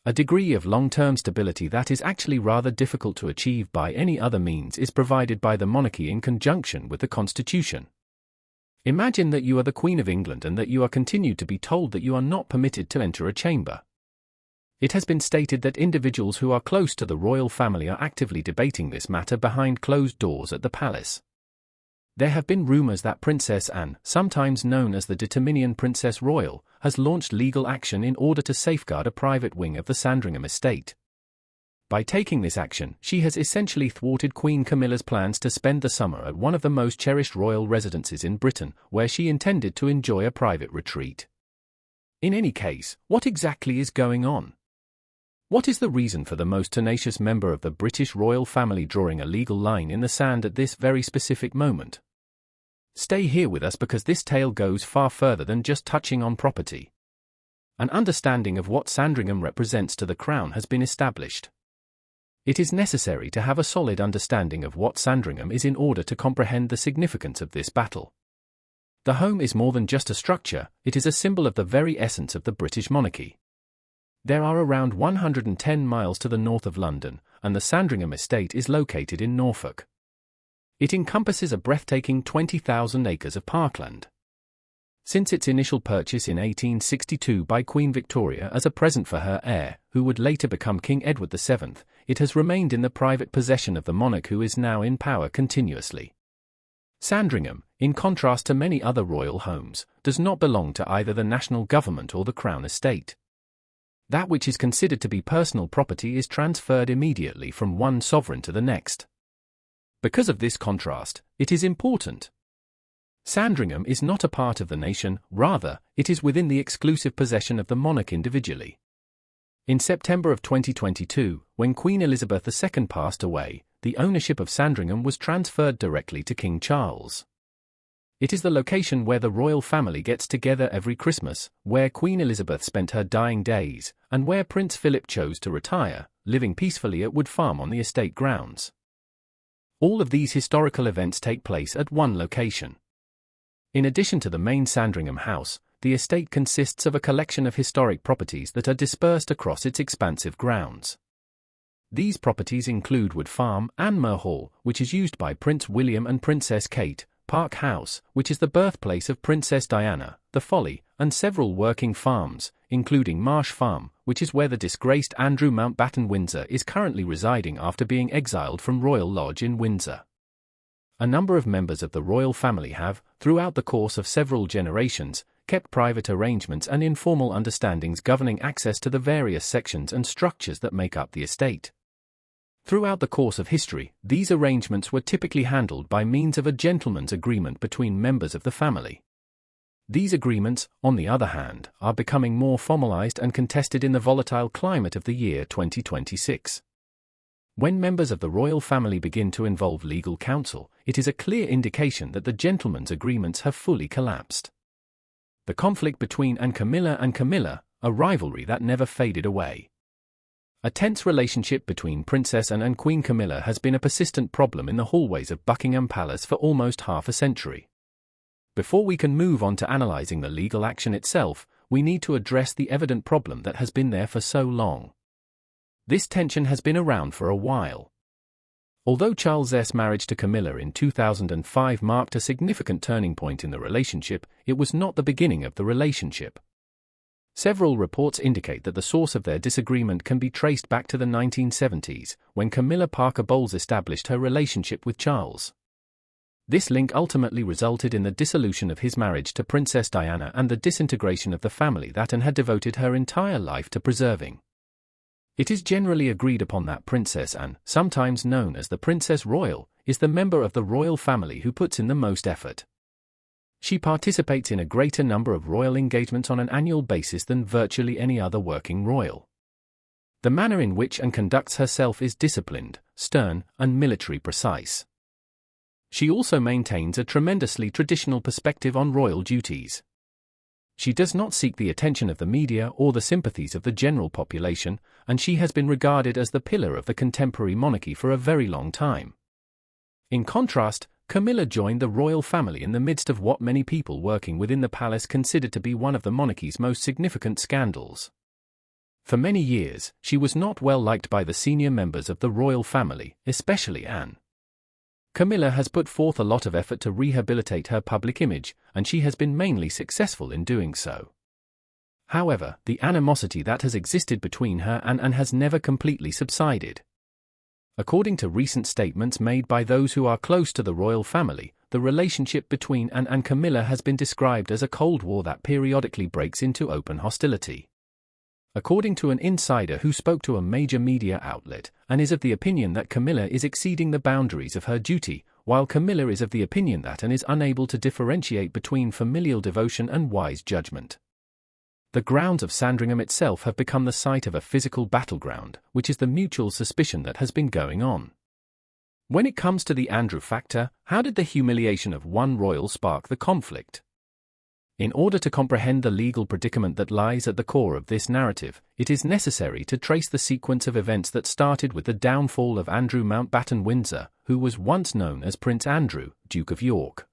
A degree of long-term stability that is actually rather difficult to achieve by any other means is provided by the monarchy in conjunction with the Constitution. Imagine that you are the Queen of England and that you are continued to be told that you are not permitted to enter a chamber. It has been stated that individuals who are close to the royal family are actively debating this matter behind closed doors at the palace. There have been rumors that Princess Anne, sometimes known as the Determinian Princess Royal, has launched legal action in order to safeguard a private wing of the Sandringham Estate. By taking this action, she has essentially thwarted Queen Camilla's plans to spend the summer at one of the most cherished royal residences in Britain, where she intended to enjoy a private retreat. In any case, what exactly is going on? What is the reason for the most tenacious member of the British royal family drawing a legal line in the sand at this very specific moment? Stay here with us because this tale goes far further than just touching on property. An understanding of what Sandringham represents to the Crown has been established. It is necessary to have a solid understanding of what Sandringham is in order to comprehend the significance of this battle. The home is more than just a structure, it is a symbol of the very essence of the British monarchy. There are around 110 miles to the north of London, and the Sandringham Estate is located in Norfolk. It encompasses a breathtaking 20,000 acres of parkland. Since its initial purchase in 1862 by Queen Victoria as a present for her heir, who would later become King Edward VII, it has remained in the private possession of the monarch who is now in power continuously. Sandringham, in contrast to many other royal homes, does not belong to either the national government or the Crown Estate. That which is considered to be personal property is transferred immediately from one sovereign to the next. Because of this contrast, it is important. Sandringham is not a part of the nation, rather, it is within the exclusive possession of the monarch individually. In September of 2022, when Queen Elizabeth II passed away, the ownership of Sandringham was transferred directly to King Charles. It is the location where the royal family gets together every Christmas, where Queen Elizabeth spent her dying days, and where Prince Philip chose to retire, living peacefully at Wood Farm on the estate grounds. All of these historical events take place at one location. In addition to the main Sandringham house, the estate consists of a collection of historic properties that are dispersed across its expansive grounds. These properties include Wood Farm, Anmer Hall, which is used by Prince William and Princess Kate, Park House, which is the birthplace of Princess Diana, the Folly, and several working farms, including Marsh Farm, which is where the disgraced Andrew Mountbatten Windsor is currently residing after being exiled from Royal Lodge in Windsor. A number of members of the royal family have, throughout the course of several generations, kept private arrangements and informal understandings governing access to the various sections and structures that make up the estate. Throughout the course of history, these arrangements were typically handled by means of a gentleman's agreement between members of the family. These agreements, on the other hand, are becoming more formalized and contested in the volatile climate of the year 2026. When members of the royal family begin to involve legal counsel, it is a clear indication that the gentlemen's agreements have fully collapsed. The conflict between Camilla and Camilla, a rivalry that never faded away. A tense relationship between Princess Anne and Queen Camilla has been a persistent problem in the hallways of Buckingham Palace for almost half a century. Before we can move on to analyzing the legal action itself, we need to address the evident problem that has been there for so long. This tension has been around for a while. Although Charles's marriage to Camilla in 2005 marked a significant turning point in the relationship, it was not the beginning of the relationship. Several reports indicate that the source of their disagreement can be traced back to the 1970s, when Camilla Parker Bowles established her relationship with Charles. This link ultimately resulted in the dissolution of his marriage to Princess Diana and the disintegration of the family that Anne had devoted her entire life to preserving. It is generally agreed upon that Princess Anne, sometimes known as the Princess Royal, is the member of the royal family who puts in the most effort. She participates in a greater number of royal engagements on an annual basis than virtually any other working royal. The manner in which Anne conducts herself is disciplined, stern, and military precise. She also maintains a tremendously traditional perspective on royal duties. She does not seek the attention of the media or the sympathies of the general population, and she has been regarded as the pillar of the contemporary monarchy for a very long time. In contrast, Camilla joined the royal family in the midst of what many people working within the palace considered to be one of the monarchy's most significant scandals. For many years, she was not well liked by the senior members of the royal family, especially Anne. Camilla has put forth a lot of effort to rehabilitate her public image, and she has been mainly successful in doing so. However, the animosity that has existed between her and Anne has never completely subsided. According to recent statements made by those who are close to the royal family, the relationship between Anne and Camilla has been described as a Cold War that periodically breaks into open hostility. According to an insider who spoke to a major media outlet, Anne is of the opinion that Camilla is exceeding the boundaries of her duty, while Camilla is of the opinion that Anne is unable to differentiate between familial devotion and wise judgment. The grounds of Sandringham itself have become the site of a physical battleground, which is the mutual suspicion that has been going on. When it comes to the Andrew factor, how did the humiliation of one royal spark the conflict? In order to comprehend the legal predicament that lies at the core of this narrative, it is necessary to trace the sequence of events that started with the downfall of Andrew Mountbatten Windsor, who was once known as Prince Andrew, Duke of York.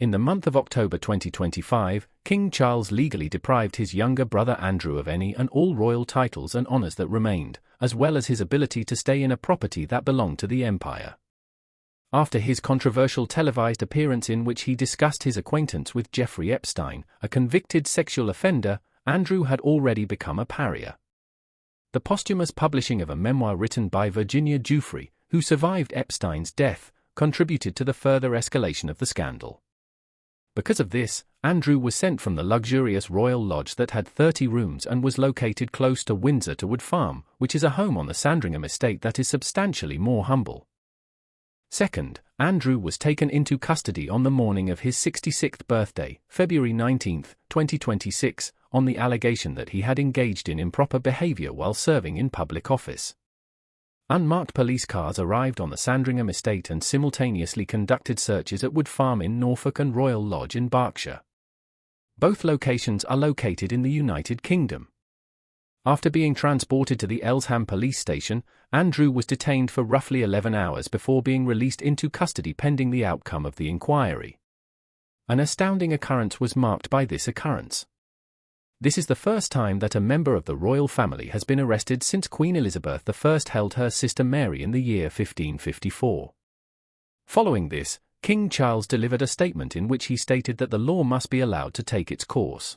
In the month of October 2025, King Charles legally deprived his younger brother Andrew of any and all royal titles and honours that remained, as well as his ability to stay in a property that belonged to the empire. After his controversial televised appearance in which he discussed his acquaintance with Jeffrey Epstein, a convicted sexual offender, Andrew had already become a pariah. The posthumous publishing of a memoir written by Virginia Giuffre, who survived Epstein's death, contributed to the further escalation of the scandal. Because of this, Andrew was sent from the luxurious royal lodge that had 30 rooms and was located close to Windsor to Wood Farm, which is a home on the Sandringham Estate that is substantially more humble. Second, Andrew was taken into custody on the morning of his 66th birthday, February 19, 2026, on the allegation that he had engaged in improper behavior while serving in public office. Unmarked police cars arrived on the Sandringham Estate and simultaneously conducted searches at Wood Farm in Norfolk and Royal Lodge in Berkshire. Both locations are located in the United Kingdom. After being transported to the Elsham police station, Andrew was detained for roughly 11 hours before being released into custody pending the outcome of the inquiry. An astounding occurrence was marked by this occurrence. This is the first time that a member of the royal family has been arrested since Queen Elizabeth I held her sister Mary in the year 1554. Following this, King Charles delivered a statement in which he stated that the law must be allowed to take its course.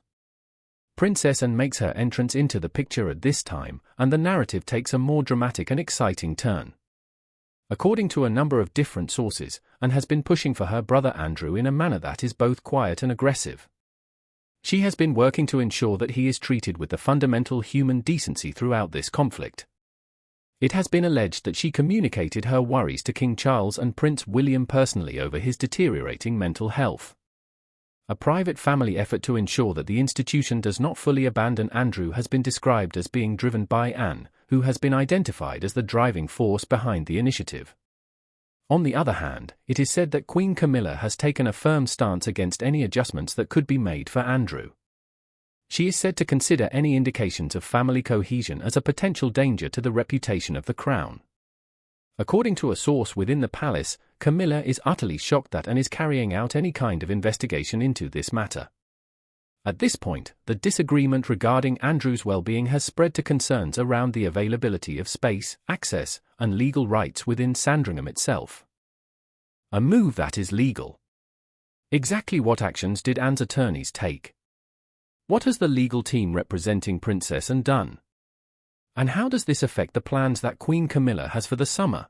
Princess Anne makes her entrance into the picture at this time, and the narrative takes a more dramatic and exciting turn. According to a number of different sources, Anne has been pushing for her brother Andrew in a manner that is both quiet and aggressive. She has been working to ensure that he is treated with the fundamental human decency throughout this conflict. It has been alleged that she communicated her worries to King Charles and Prince William personally over his deteriorating mental health. A private family effort to ensure that the institution does not fully abandon Andrew has been described as being driven by Anne, who has been identified as the driving force behind the initiative. On the other hand, it is said that Queen Camilla has taken a firm stance against any adjustments that could be made for Andrew. She is said to consider any indications of family cohesion as a potential danger to the reputation of the crown. According to a source within the palace, Camilla is utterly shocked that Anne is carrying out any kind of investigation into this matter. At this point, the disagreement regarding Andrew's well-being has spread to concerns around the availability of space, access, and legal rights within Sandringham itself. A move that is legal. Exactly what actions did Anne's attorneys take? What has the legal team representing Princess Anne done? And how does this affect the plans that Queen Camilla has for the summer?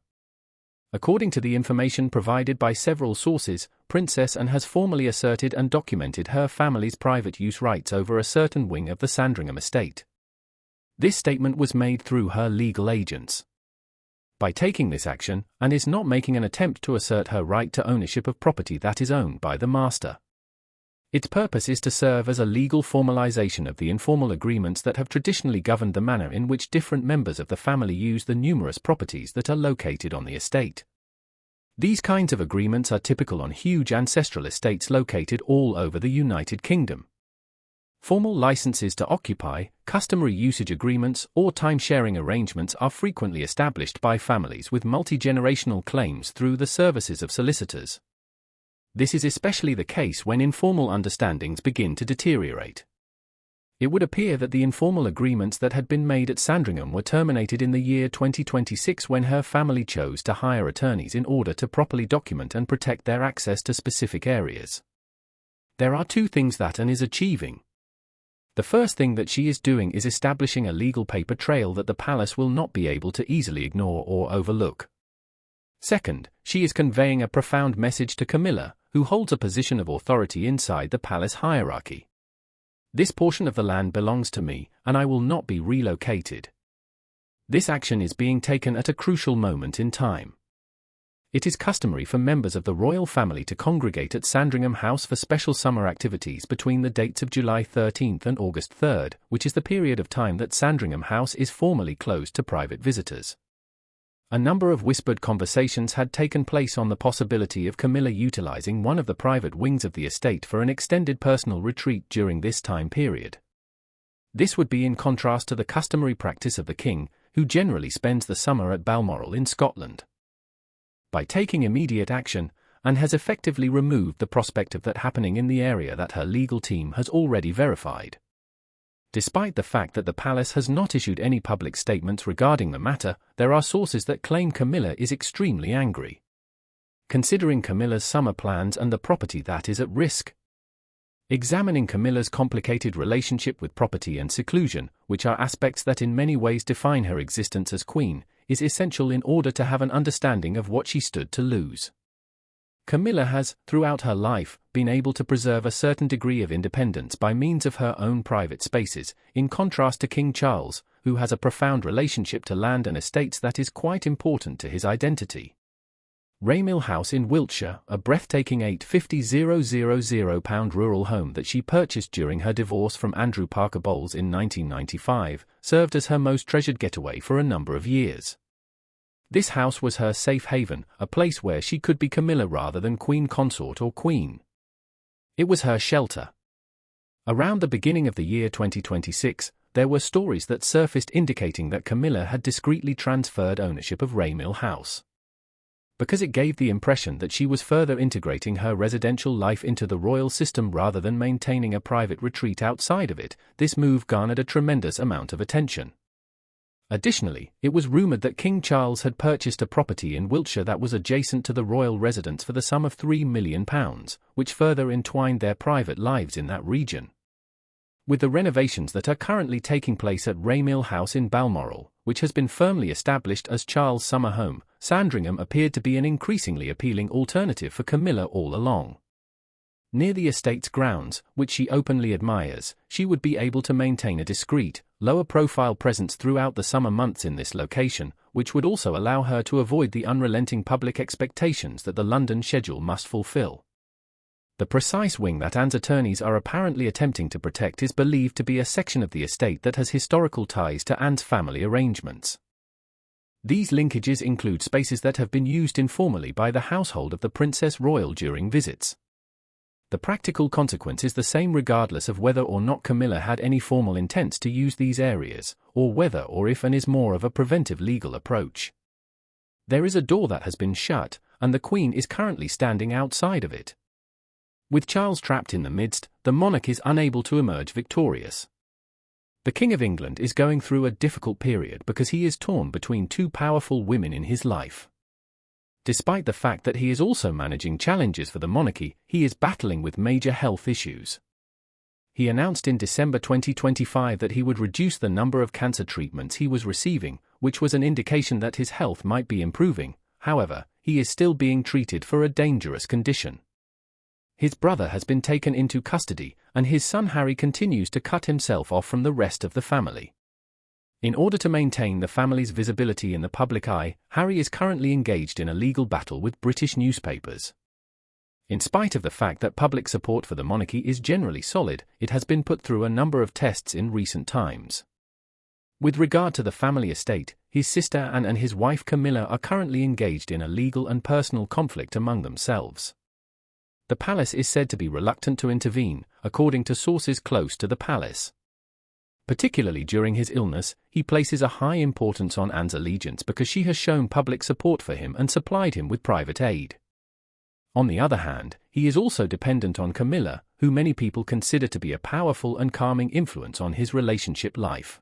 According to the information provided by several sources, Princess Anne has formally asserted and documented her family's private use rights over a certain wing of the Sandringham estate. This statement was made through her legal agents. By taking this action, Anne is not making an attempt to assert her right to ownership of property that is owned by the master. Its purpose is to serve as a legal formalization of the informal agreements that have traditionally governed the manner in which different members of the family use the numerous properties that are located on the estate. These kinds of agreements are typical on huge ancestral estates located all over the United Kingdom. Formal licenses to occupy, customary usage agreements, or time-sharing arrangements are frequently established by families with multi-generational claims through the services of solicitors. This is especially the case when informal understandings begin to deteriorate. It would appear that the informal agreements that had been made at Sandringham were terminated in the year 2026 when her family chose to hire attorneys in order to properly document and protect their access to specific areas. There are two things that Anne is achieving. The first thing that she is doing is establishing a legal paper trail that the palace will not be able to easily ignore or overlook. Second, she is conveying a profound message to Camilla, who holds a position of authority inside the palace hierarchy. This portion of the land belongs to me, and I will not be relocated. This action is being taken at a crucial moment in time. It is customary for members of the royal family to congregate at Sandringham House for special summer activities between the dates of July 13th and August 3rd, which is the period of time that Sandringham House is formally closed to private visitors. A number of whispered conversations had taken place on the possibility of Camilla utilizing one of the private wings of the estate for an extended personal retreat during this time period. This would be in contrast to the customary practice of the king, who generally spends the summer at Balmoral in Scotland. By taking immediate action, Anne has effectively removed the prospect of that happening in the area that her legal team has already verified. Despite the fact that the palace has not issued any public statements regarding the matter, there are sources that claim Camilla is extremely angry. Considering Camilla's summer plans and the property that is at risk. Examining Camilla's complicated relationship with property and seclusion, which are aspects that in many ways define her existence as queen, is essential in order to have an understanding of what she stood to lose. Camilla has, throughout her life, been able to preserve a certain degree of independence by means of her own private spaces, in contrast to King Charles, who has a profound relationship to land and estates that is quite important to his identity. Raymill House in Wiltshire, a breathtaking £850,000 rural home that she purchased during her divorce from Andrew Parker Bowles in 1995, served as her most treasured getaway for a number of years. This house was her safe haven, a place where she could be Camilla rather than queen consort or queen. It was her shelter. Around the beginning of the year 2026, there were stories that surfaced indicating that Camilla had discreetly transferred ownership of Raymill House. Because it gave the impression that she was further integrating her residential life into the royal system rather than maintaining a private retreat outside of it, this move garnered a tremendous amount of attention. Additionally, it was rumored that King Charles had purchased a property in Wiltshire that was adjacent to the royal residence for the sum of £3 million, which further entwined their private lives in that region. With the renovations that are currently taking place at Raymill House in Balmoral, which has been firmly established as Charles' summer home, Sandringham appeared to be an increasingly appealing alternative for Camilla all along. Near the estate's grounds, which she openly admires, she would be able to maintain a discreet, lower-profile presence throughout the summer months in this location, which would also allow her to avoid the unrelenting public expectations that the London schedule must fulfill. The precise wing that Anne's attorneys are apparently attempting to protect is believed to be a section of the estate that has historical ties to Anne's family arrangements. These linkages include spaces that have been used informally by the household of the Princess Royal during visits. The practical consequence is the same regardless of whether or not Camilla had any formal intents to use these areas, or whether or if Anne is more of a preventive legal approach. There is a door that has been shut, and the Queen is currently standing outside of it. With Charles trapped in the midst, the monarch is unable to emerge victorious. The King of England is going through a difficult period because he is torn between two powerful women in his life. Despite the fact that he is also managing challenges for the monarchy, he is battling with major health issues. He announced in December 2025 that he would reduce the number of cancer treatments he was receiving, which was an indication that his health might be improving. However, he is still being treated for a dangerous condition. His brother has been taken into custody, and his son Harry continues to cut himself off from the rest of the family. In order to maintain the family's visibility in the public eye, Harry is currently engaged in a legal battle with British newspapers. In spite of the fact that public support for the monarchy is generally solid, it has been put through a number of tests in recent times. With regard to the family estate, his sister Anne and his wife Camilla are currently engaged in a legal and personal conflict among themselves. The palace is said to be reluctant to intervene, according to sources close to the palace. Particularly during his illness, he places a high importance on Anne's allegiance because she has shown public support for him and supplied him with private aid. On the other hand, he is also dependent on Camilla, who many people consider to be a powerful and calming influence on his relationship life.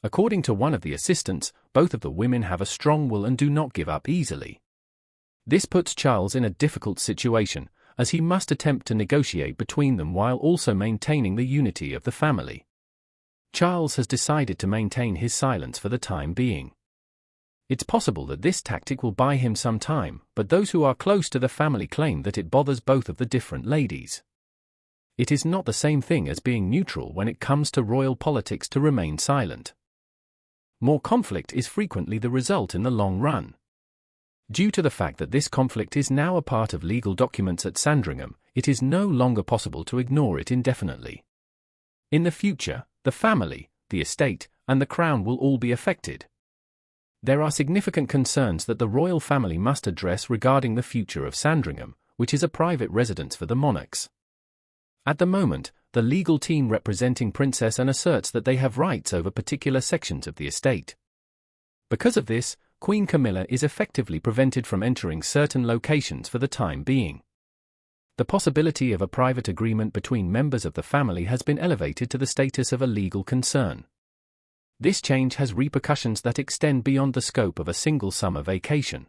According to one of the assistants, both of the women have a strong will and do not give up easily. This puts Charles in a difficult situation, as he must attempt to negotiate between them while also maintaining the unity of the family. Charles has decided to maintain his silence for the time being. It's possible that this tactic will buy him some time, but those who are close to the family claim that it bothers both of the different ladies. It is not the same thing as being neutral when it comes to royal politics to remain silent. More conflict is frequently the result in the long run. Due to the fact that this conflict is now a part of legal documents at Sandringham, it is no longer possible to ignore it indefinitely. In the future, the family, the estate, and the crown will all be affected. There are significant concerns that the royal family must address regarding the future of Sandringham, which is a private residence for the monarchs. At the moment, the legal team representing Princess Anne asserts that they have rights over particular sections of the estate. Because of this, Queen Camilla is effectively prevented from entering certain locations for the time being. The possibility of a private agreement between members of the family has been elevated to the status of a legal concern. This change has repercussions that extend beyond the scope of a single summer vacation.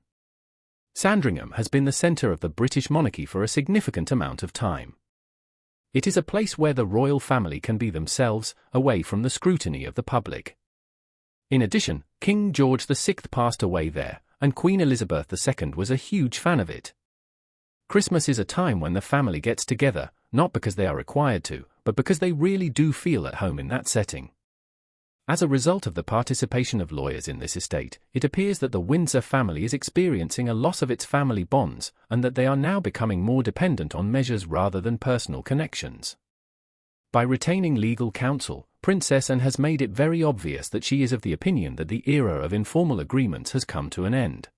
Sandringham has been the center of the British monarchy for a significant amount of time. It is a place where the royal family can be themselves, away from the scrutiny of the public. In addition, King George VI passed away there, and Queen Elizabeth II was a huge fan of it. Christmas is a time when the family gets together, not because they are required to, but because they really do feel at home in that setting. As a result of the participation of lawyers in this estate, it appears that the Windsor family is experiencing a loss of its family bonds, and that they are now becoming more dependent on measures rather than personal connections. By retaining legal counsel, Princess Anne has made it very obvious that she is of the opinion that the era of informal agreements has come to an end.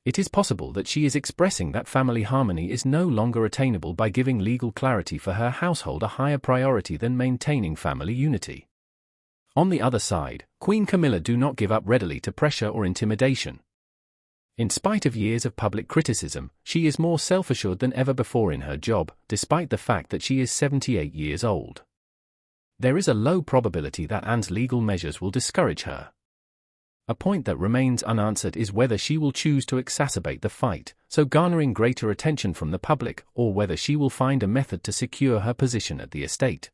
It is possible that she is expressing that family harmony is no longer attainable by giving legal clarity for her household a higher priority than maintaining family unity. On the other side, Queen Camilla do not give up readily to pressure or intimidation. In spite of years of public criticism, she is more self-assured than ever before in her job, despite the fact that she is 78 years old. There is a low probability that Anne's legal measures will discourage her. A point that remains unanswered is whether she will choose to exacerbate the fight, so garnering greater attention from the public, or whether she will find a method to secure her position at the estate.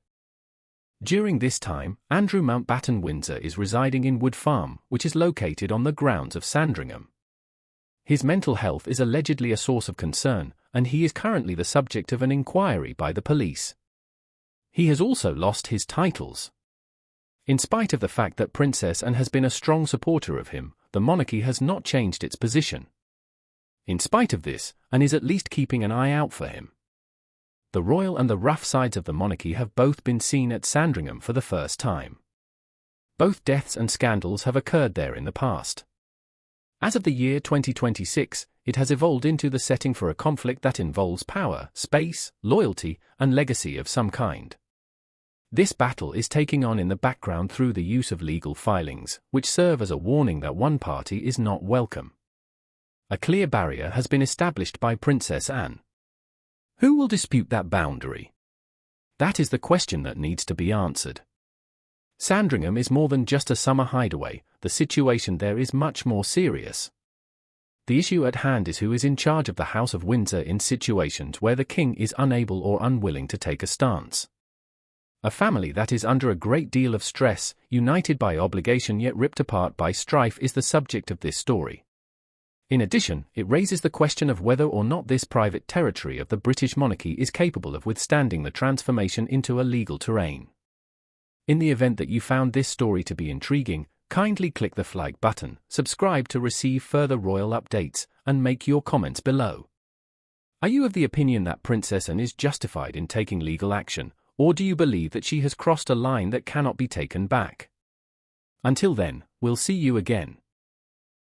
During this time, Andrew Mountbatten Windsor is residing in Wood Farm, which is located on the grounds of Sandringham. His mental health is allegedly a source of concern, and he is currently the subject of an inquiry by the police. He has also lost his titles. In spite of the fact that Princess Anne has been a strong supporter of him, the monarchy has not changed its position. In spite of this, Anne is at least keeping an eye out for him. The royal and the rough sides of the monarchy have both been seen at Sandringham for the first time. Both deaths and scandals have occurred there in the past. As of the year 2026, it has evolved into the setting for a conflict that involves power, space, loyalty, and legacy of some kind. This battle is taking on in the background through the use of legal filings, which serve as a warning that one party is not welcome. A clear barrier has been established by Princess Anne. Who will dispute that boundary? That is the question that needs to be answered. Sandringham is more than just a summer hideaway, the situation there is much more serious. The issue at hand is who is in charge of the House of Windsor in situations where the king is unable or unwilling to take a stance. A family that is under a great deal of stress, united by obligation yet ripped apart by strife, is the subject of this story. In addition, it raises the question of whether or not this private territory of the British monarchy is capable of withstanding the transformation into a legal terrain. In the event that you found this story to be intriguing, kindly click the like button, subscribe to receive further royal updates, and make your comments below. Are you of the opinion that Princess Anne is justified in taking legal action, or do you believe that she has crossed a line that cannot be taken back? Until then, we'll see you again.